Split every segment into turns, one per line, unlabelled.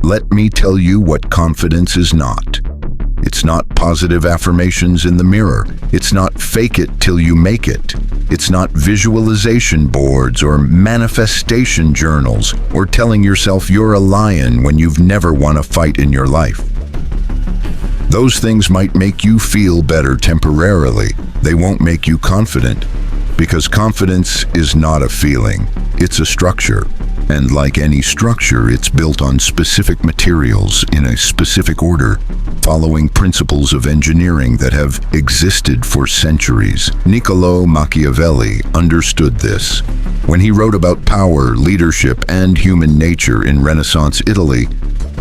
Let me tell you what confidence is not. It's not positive affirmations in the mirror. It's not fake it till you make it. It's not visualization boards or manifestation journals or telling yourself you're a lion when you've never won a fight in your life. Those things might make you feel better temporarily. They won't make you confident, because confidence is not a feeling, it's a structure. And like any structure, it's built on specific materials in a specific order, following principles of engineering that have existed for centuries. Niccolò Machiavelli understood this. When he wrote about power, leadership, and human nature in Renaissance Italy,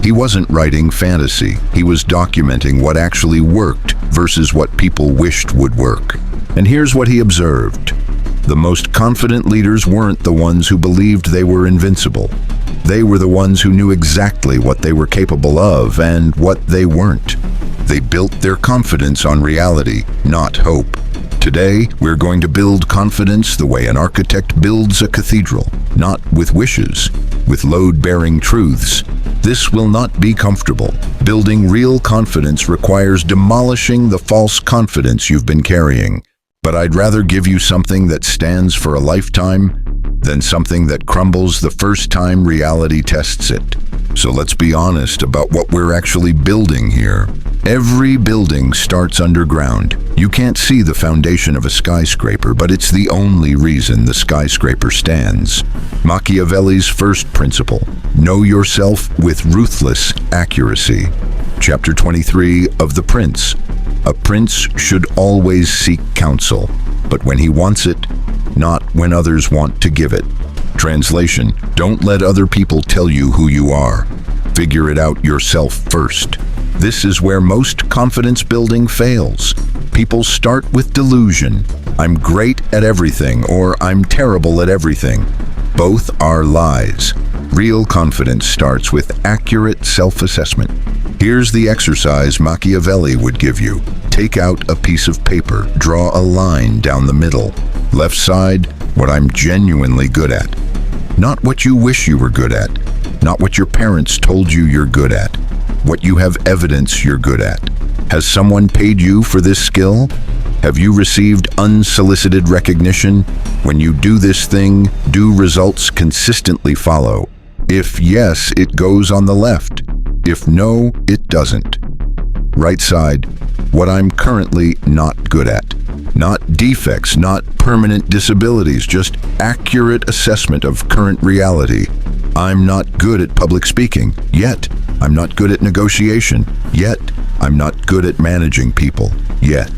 he wasn't writing fantasy. He was documenting what actually worked versus what people wished would work. And here's what he observed. The most confident leaders weren't the ones who believed they were invincible. They were the ones who knew exactly what they were capable of and what they weren't. They built their confidence on reality, not hope. Today, we're going to build confidence the way an architect builds a cathedral, not with wishes, with load-bearing truths. This will not be comfortable. Building real confidence requires demolishing the false confidence you've been carrying. But I'd rather give you something that stands for a lifetime than something that crumbles the first time reality tests it. So let's be honest about what we're actually building here. Every building starts underground. You can't see the foundation of a skyscraper, but it's the only reason the skyscraper stands. Machiavelli's first principle: know yourself with ruthless accuracy. Chapter 23 of The Prince. A prince should always seek counsel, but when he wants it, not when others want to give it. Translation: don't let other people tell you who you are. Figure it out yourself first. This is where most confidence building fails. People start with delusion. I'm great at everything, or I'm terrible at everything. Both are lies. Real confidence starts with accurate self-assessment. Here's the exercise Machiavelli would give you. Take out a piece of paper, draw a line down the middle. Left side, what I'm genuinely good at. Not what you wish you were good at. Not what your parents told you you're good at. What you have evidence you're good at. Has someone paid you for this skill? Have you received unsolicited recognition? When you do this thing, do results consistently follow? If yes, it goes on the left. If no, it doesn't. Right side, what I'm currently not good at. Not defects, not permanent disabilities, just accurate assessment of current reality. I'm not good at public speaking, yet. I'm not good at negotiation, yet. I'm not good at managing people, yet.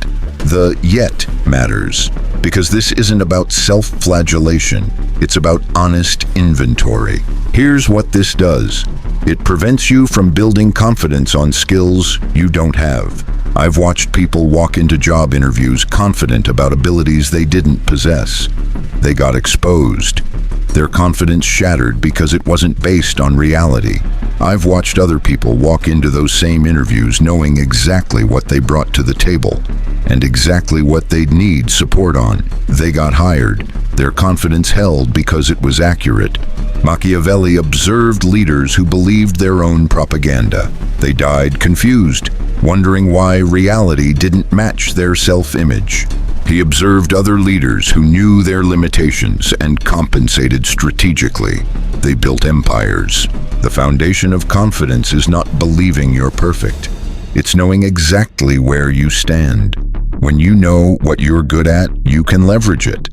The yet matters, because this isn't about self-flagellation. It's about honest inventory. Here's what this does. It prevents you from building confidence on skills you don't have. I've watched people walk into job interviews confident about abilities they didn't possess. They got exposed. Their confidence shattered because it wasn't based on reality. I've watched other people walk into those same interviews knowing exactly what they brought to the table and exactly what they'd need support on. They got hired. Their confidence held because it was accurate. Machiavelli observed leaders who believed their own propaganda. They died confused, wondering why reality didn't match their self-image. He observed other leaders who knew their limitations and compensated strategically. They built empires. The foundation of confidence is not believing you're perfect. It's knowing exactly where you stand. When you know what you're good at, you can leverage it.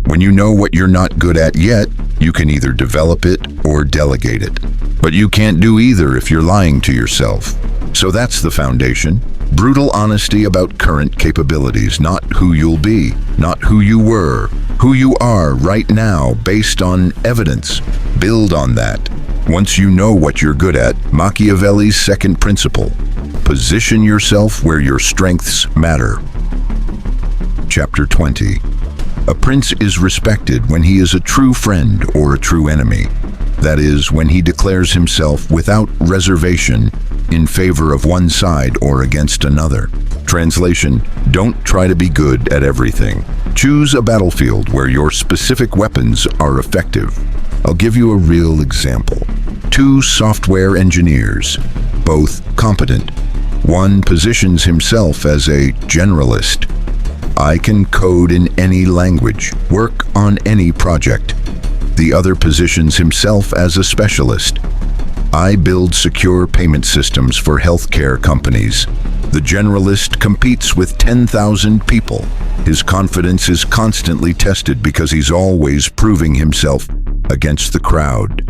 When you know what you're not good at yet, you can either develop it or delegate it. But you can't do either if you're lying to yourself. So that's the foundation. Brutal honesty about current capabilities, not who you'll be, not who you were, who you are right now based on evidence. Build on that. Once you know what you're good at, Machiavelli's second principle: position yourself where your strengths matter. Chapter 20. A prince is respected when he is a true friend or a true enemy. That is, when he declares himself without reservation in favor of one side or against another. Translation: don't try to be good at everything. Choose a battlefield where your specific weapons are effective. I'll give you a real example. two software engineers, both competent. One positions himself as a generalist. I can code in any language, work on any project. The other positions himself as a specialist. I build secure payment systems for healthcare companies. The generalist competes with 10,000 people. His confidence is constantly tested because he's always proving himself against the crowd.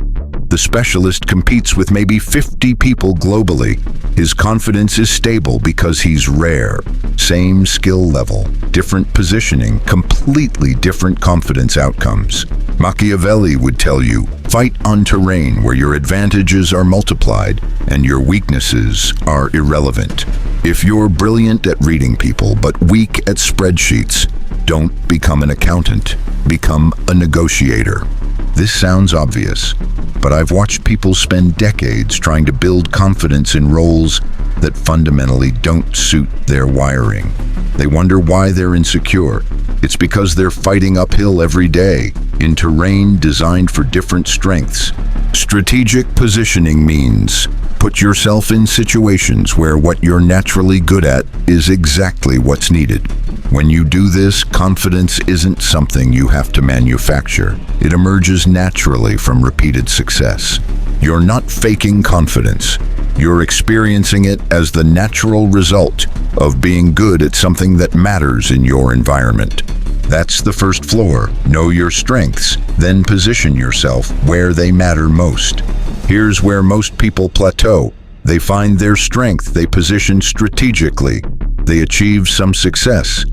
The specialist competes with maybe 50 people globally. His confidence is stable because he's rare. Same skill level, different positioning, completely different confidence outcomes. Machiavelli would tell you, fight on terrain where your advantages are multiplied and your weaknesses are irrelevant. If you're brilliant at reading people but weak at spreadsheets, don't become an accountant, become a negotiator. This sounds obvious, but I've watched people spend decades trying to build confidence in roles that fundamentally don't suit their wiring. They wonder why they're insecure. It's because they're fighting uphill every day in terrain designed for different strengths. Strategic positioning means put yourself in situations where what you're naturally good at is exactly what's needed. When you do this, confidence isn't something you have to manufacture. It emerges naturally from repeated success. You're not faking confidence. You're experiencing it as the natural result of being good at something that matters in your environment. That's the first floor. Know your strengths, then position yourself where they matter most. Here's where most people plateau. They find their strength, they position strategically, they achieve some success,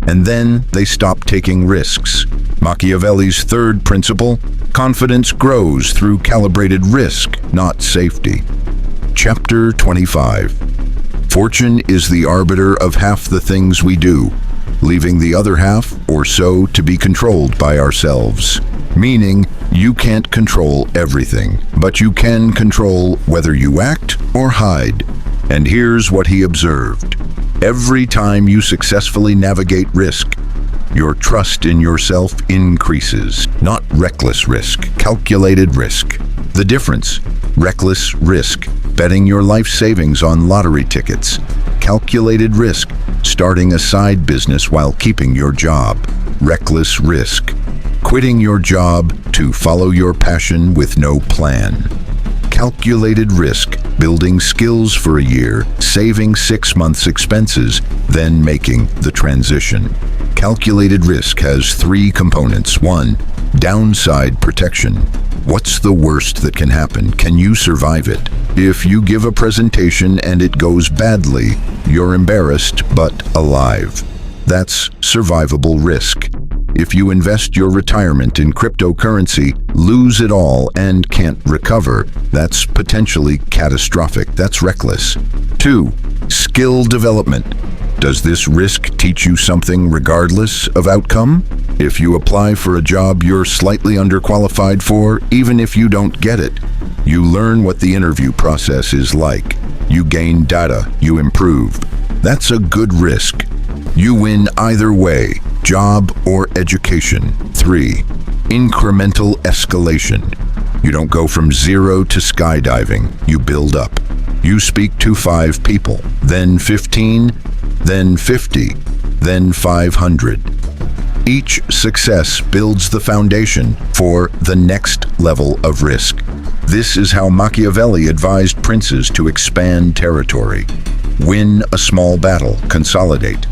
and then they stop taking risks. Machiavelli's third principle, confidence grows through calibrated risk, not safety. Chapter 25. Fortune is the arbiter of half the things we do, leaving the other half or so to be controlled by ourselves. Meaning, you can't control everything, but you can control whether you act or hide. And here's what he observed. Every time you successfully navigate risk, your trust in yourself increases. Not reckless risk, calculated risk. The difference, reckless risk, betting your life savings on lottery tickets. Calculated risk, starting a side business while keeping your job. Reckless risk, quitting your job to follow your passion with no plan. Calculated risk, building skills for a year, saving 6 months' expenses, then making the transition. Calculated risk has 3 components. 1, downside protection. What's the worst that can happen? Can you survive it? If you give a presentation and it goes badly, you're embarrassed but alive. That's survivable risk. If you invest your retirement in cryptocurrency, lose it all, and can't recover, that's potentially catastrophic. That's reckless. 2, skill development. Does this risk teach you something regardless of outcome? If you apply for a job you're slightly underqualified for, even if you don't get it, you learn what the interview process is like. You gain data, you improve. That's a good risk. You win either way, job or education. 3, incremental escalation. You don't go from 0 to skydiving, you build up. You speak to 5 people, then 15, then 50, then 500. Each success builds the foundation for the next level of risk. This is how Machiavelli advised princes to expand territory. Win a small battle, consolidate.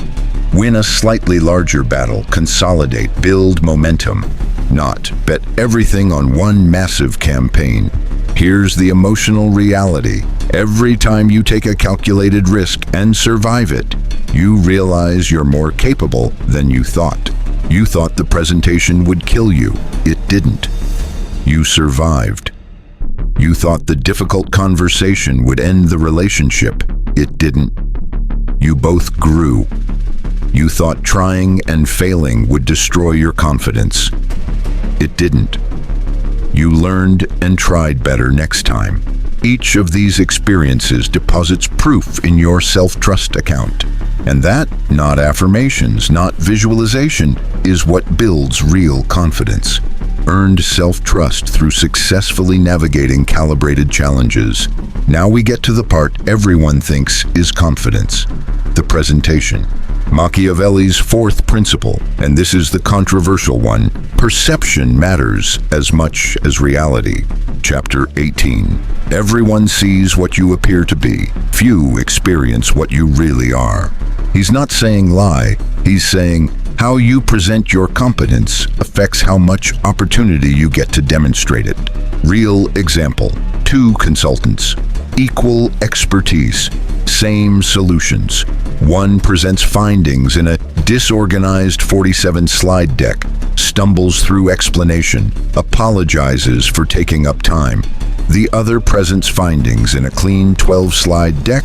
Win a slightly larger battle, consolidate, build momentum. Not bet everything on one massive campaign. Here's the emotional reality. Every time you take a calculated risk and survive it, you realize you're more capable than you thought. You thought the presentation would kill you. It didn't. You survived. You thought the difficult conversation would end the relationship. It didn't. You both grew. You thought trying and failing would destroy your confidence. It didn't. You learned and tried better next time. Each of these experiences deposits proof in your self-trust account. And that, not affirmations, not visualization, is what builds real confidence. earned self-trust through successfully navigating calibrated challenges. Now we get to the part everyone thinks is confidence: the presentation. Machiavelli's fourth principle, and this is the controversial one: perception matters as much as reality. Chapter 18. Everyone sees what you appear to be. Few experience what you really are. He's not saying lie. He's saying how you present your competence affects how much opportunity you get to demonstrate it. Real example: two consultants, equal expertise, same solutions. One presents findings in a disorganized 47-slide deck, stumbles through explanation, apologizes for taking up time. The other presents findings in a clean 12-slide deck,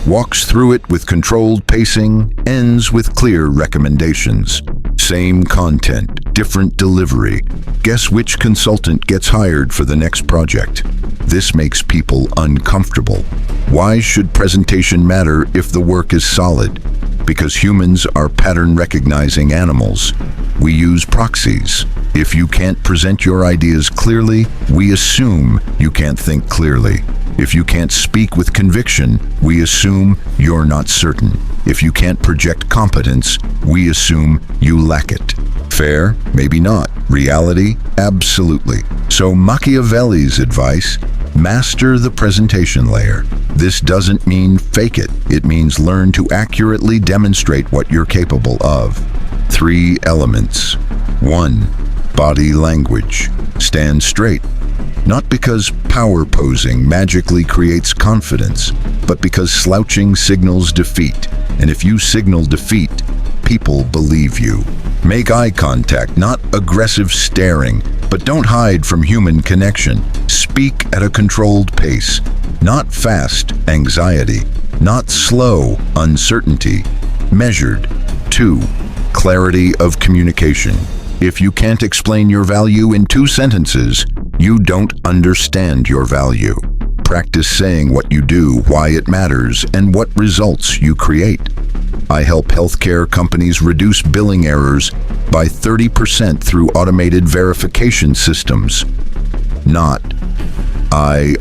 walks through it with controlled pacing, ends with clear recommendations. Same content, different delivery. Guess which consultant gets hired for the next project? This makes people uncomfortable. Why should presentation matter if the work is solid? Because humans are pattern-recognizing animals. We use proxies. If you can't present your ideas clearly, we assume you can't think clearly. If you can't speak with conviction, we assume you're not certain. If you can't project competence, we assume you lack it. Fair? Maybe not. Reality? Absolutely. So Machiavelli's advice: master the presentation layer. This doesn't mean fake it. It means learn to accurately demonstrate what you're capable of. 3 elements. 1. Body language. Stand straight. Not because power posing magically creates confidence, but because slouching signals defeat. And if you signal defeat, people believe you. Make eye contact, not aggressive staring, but don't hide from human connection. Speak at a controlled pace, not fast anxiety, not slow uncertainty, measured. 2. Clarity of communication. If you can't explain your value in 2 sentences, you don't understand your value. Practice saying what you do, why it matters, and what results you create. I help healthcare companies reduce billing errors by 30% through automated verification systems. Not, I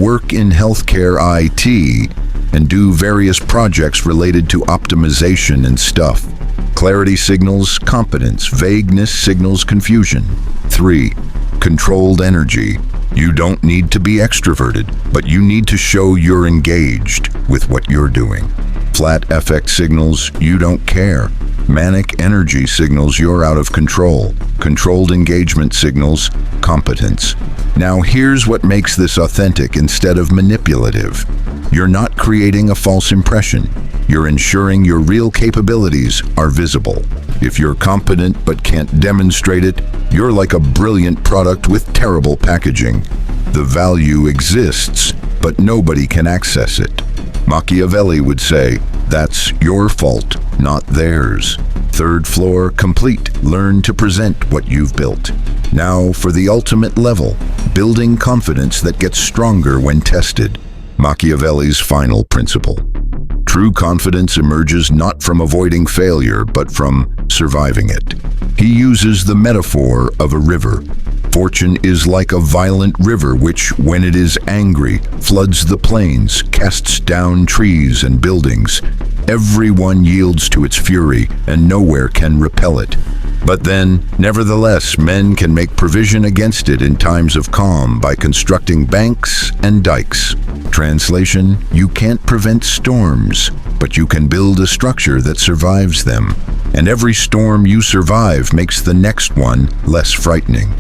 work in healthcare IT and do various projects related to optimization and stuff. Clarity signals competence, vagueness signals confusion. 3. Controlled energy. You don't need to be extroverted, but you need to show you're engaged with what you're doing. Flat affect signals you don't care. Manic energy signals you're out of control. Controlled engagement signals competence. Now here's what makes this authentic instead of manipulative. You're not creating a false impression. You're ensuring your real capabilities are visible. If you're competent but can't demonstrate it, you're like a brilliant product with terrible packaging. The value exists, but nobody can access it. Machiavelli would say, that's your fault, not theirs. 3rd floor complete. Learn to present what you've built. Now for the ultimate level, building confidence that gets stronger when tested. Machiavelli's final principle. True confidence emerges not from avoiding failure, but from surviving it. He uses the metaphor of a river. Fortune is like a violent river which, when it is angry, floods the plains, casts down trees and buildings. Everyone yields to its fury, and nowhere can repel it. But then, nevertheless, men can make provision against it in times of calm by constructing banks and dikes. Translation: you can't prevent storms, but you can build a structure that survives them. And every storm you survive makes the next one less frightening.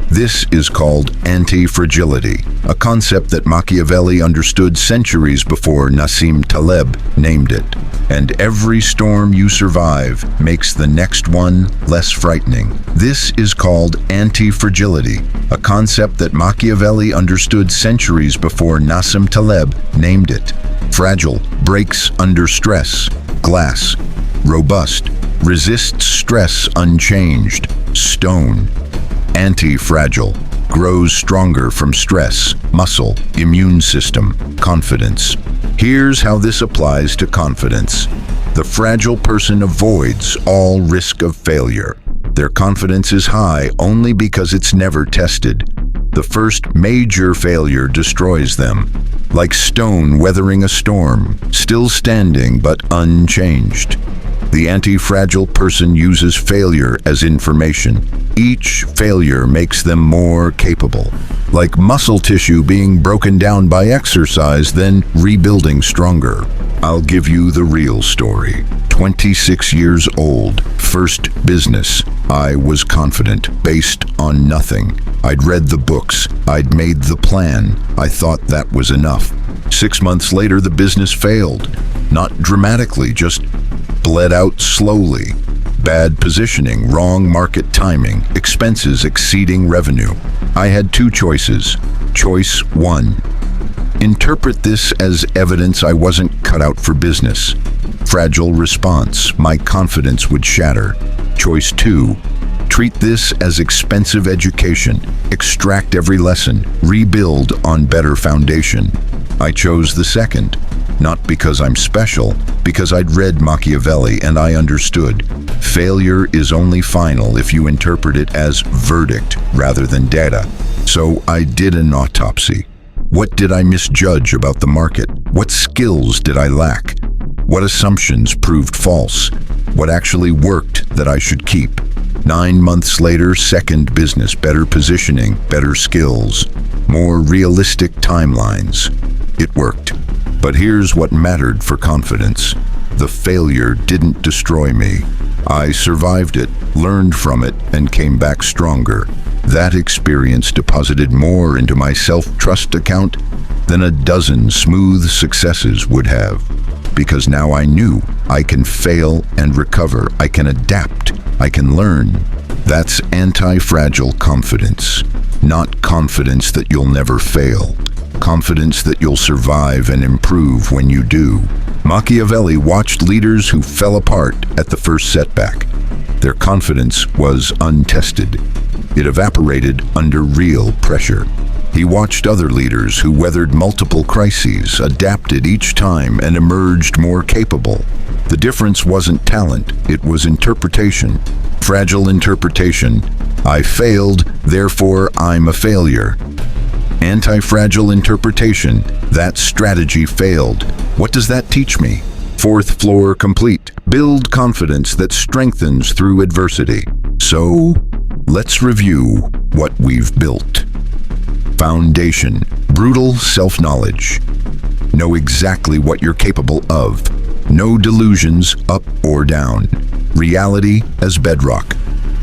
This is called anti-fragility, a concept that Machiavelli understood centuries before Nassim Taleb named it. And every storm you survive makes the next one less frightening. This is called anti-fragility, a concept that Machiavelli understood centuries before Nassim Taleb named it. Fragile, breaks under stress. Glass, robust, resists stress unchanged. Stone, anti-fragile, grows stronger from stress. Muscle, immune system, confidence. Here's how this applies to confidence. The fragile person avoids all risk of failure. Their confidence is high only because it's never tested. The first major failure destroys them, like stone weathering a storm, still standing but unchanged. The anti-fragile person uses failure as information. Each failure makes them more capable, like muscle tissue being broken down by exercise, then rebuilding stronger. I'll give you the real story. 26 years old, first business. I was confident, based on nothing. I'd read the books, I'd made the plan. I thought that was enough. 6 months later, the business failed. Not dramatically, just bled out slowly. Bad positioning, wrong market timing, expenses exceeding revenue. I had two choices. Choice 1. Interpret this as evidence I wasn't cut out for business. Fragile response, my confidence would shatter. Choice 2. Treat this as expensive education. Extract every lesson. Rebuild on better foundation. I chose the second. Not because I'm special, because I'd read Machiavelli and I understood. Failure is only final if you interpret it as verdict rather than data. So I did an autopsy. What did I misjudge about the market? What skills did I lack? What assumptions proved false? What actually worked that I should keep? 9 months later, second business, better positioning, better skills, more realistic timelines. It worked. But here's what mattered for confidence. The failure didn't destroy me. I survived it, learned from it, and came back stronger. That experience deposited more into my self-trust account than a dozen smooth successes would have. Because now I knew I can fail and recover, I can adapt, I can learn. That's anti-fragile confidence, not confidence that you'll never fail. Confidence that you'll survive and improve when you do. Machiavelli watched leaders who fell apart at the first setback. Their confidence was untested. It evaporated under real pressure. He watched other leaders who weathered multiple crises, adapted each time, and emerged more capable. The difference wasn't talent, it was interpretation. Fragile interpretation. I failed, therefore I'm a failure. Anti-fragile interpretation. That strategy failed. What does that teach me? Fourth floor complete. Build confidence that strengthens through adversity. So, let's review what we've built. Foundation. Brutal self-knowledge. Know exactly what you're capable of. No delusions, up or down. Reality as bedrock.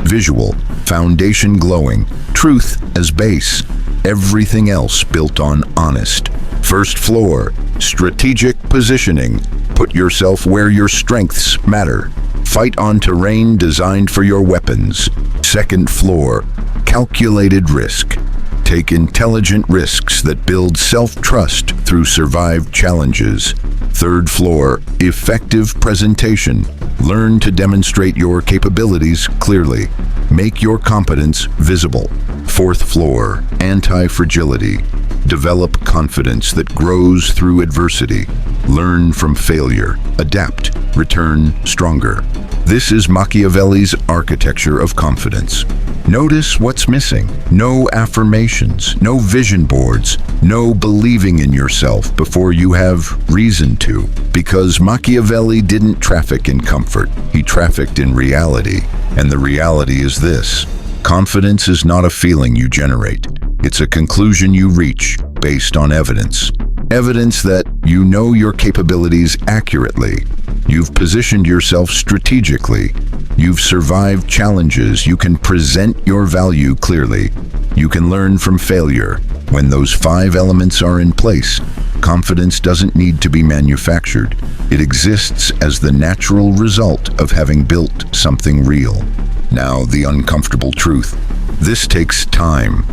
Visual. Foundation glowing. Truth as base. Everything else built on honest. First floor, strategic positioning. Put yourself where your strengths matter. Fight on terrain designed for your weapons. Second floor, calculated risk. Take intelligent risks that build self-trust through survived challenges. Third floor, effective presentation. Learn to demonstrate your capabilities clearly. Make your competence visible. Fourth floor, anti-fragility. Develop confidence that grows through adversity. Learn from failure. Adapt. Return stronger. This is Machiavelli's architecture of confidence. Notice what's missing. No affirmations, no vision boards, no believing in yourself before you have reason to. Because Machiavelli didn't traffic in comfort, he trafficked in reality. And the reality is this: confidence is not a feeling you generate. It's a conclusion you reach based on evidence. Evidence that you know your capabilities accurately. You've positioned yourself strategically. You've survived challenges. You can present your value clearly. You can learn from failure. When those 5 elements are in place, confidence doesn't need to be manufactured. It exists as the natural result of having built something real. Now, the uncomfortable truth. This takes time.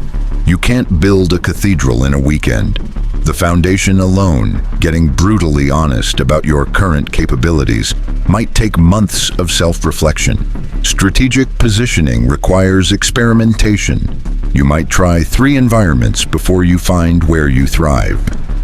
You can't build a cathedral in a weekend. The foundation alone, getting brutally honest about your current capabilities, might take months of self-reflection. Strategic positioning requires experimentation. You might try 3 environments before you find where you thrive.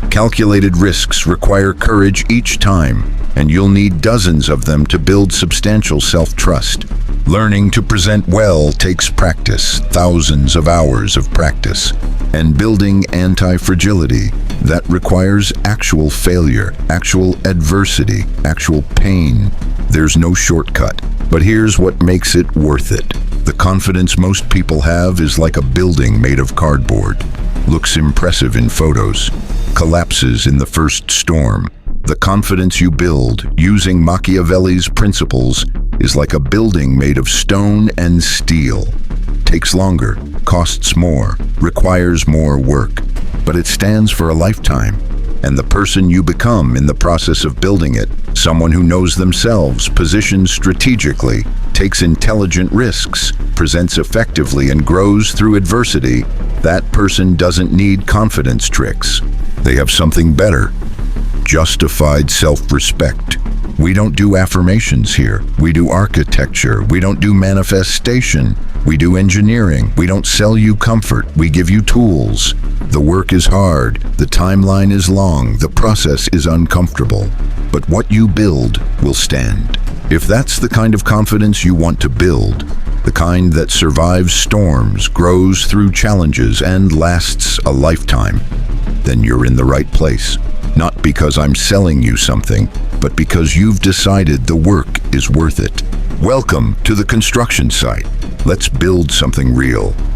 Calculated risks require courage each time, and you'll need dozens of them to build substantial self-trust. Learning to present well takes practice, thousands of hours of practice. And building anti-fragility, that requires actual failure, actual adversity, actual pain. There's no shortcut, but here's what makes it worth it. The confidence most people have is like a building made of cardboard. Looks impressive in photos, collapses in the first storm. The confidence you build, using Machiavelli's principles, is like a building made of stone and steel. Takes longer, costs more, requires more work, but it stands for a lifetime. And the person you become in the process of building it, someone who knows themselves, positions strategically, takes intelligent risks, presents effectively, and grows through adversity, that person doesn't need confidence tricks. They have something better: justified self-respect. We don't do affirmations here. We do architecture. We don't do manifestation. We do engineering. We don't sell you comfort. We give you tools. The work is hard. The timeline is long. The process is uncomfortable. But what you build will stand. If that's the kind of confidence you want to build, the kind that survives storms, grows through challenges, and lasts a lifetime, then you're in the right place. Not because I'm selling you something, but because you've decided the work is worth it. Welcome to the construction site. Let's build something real.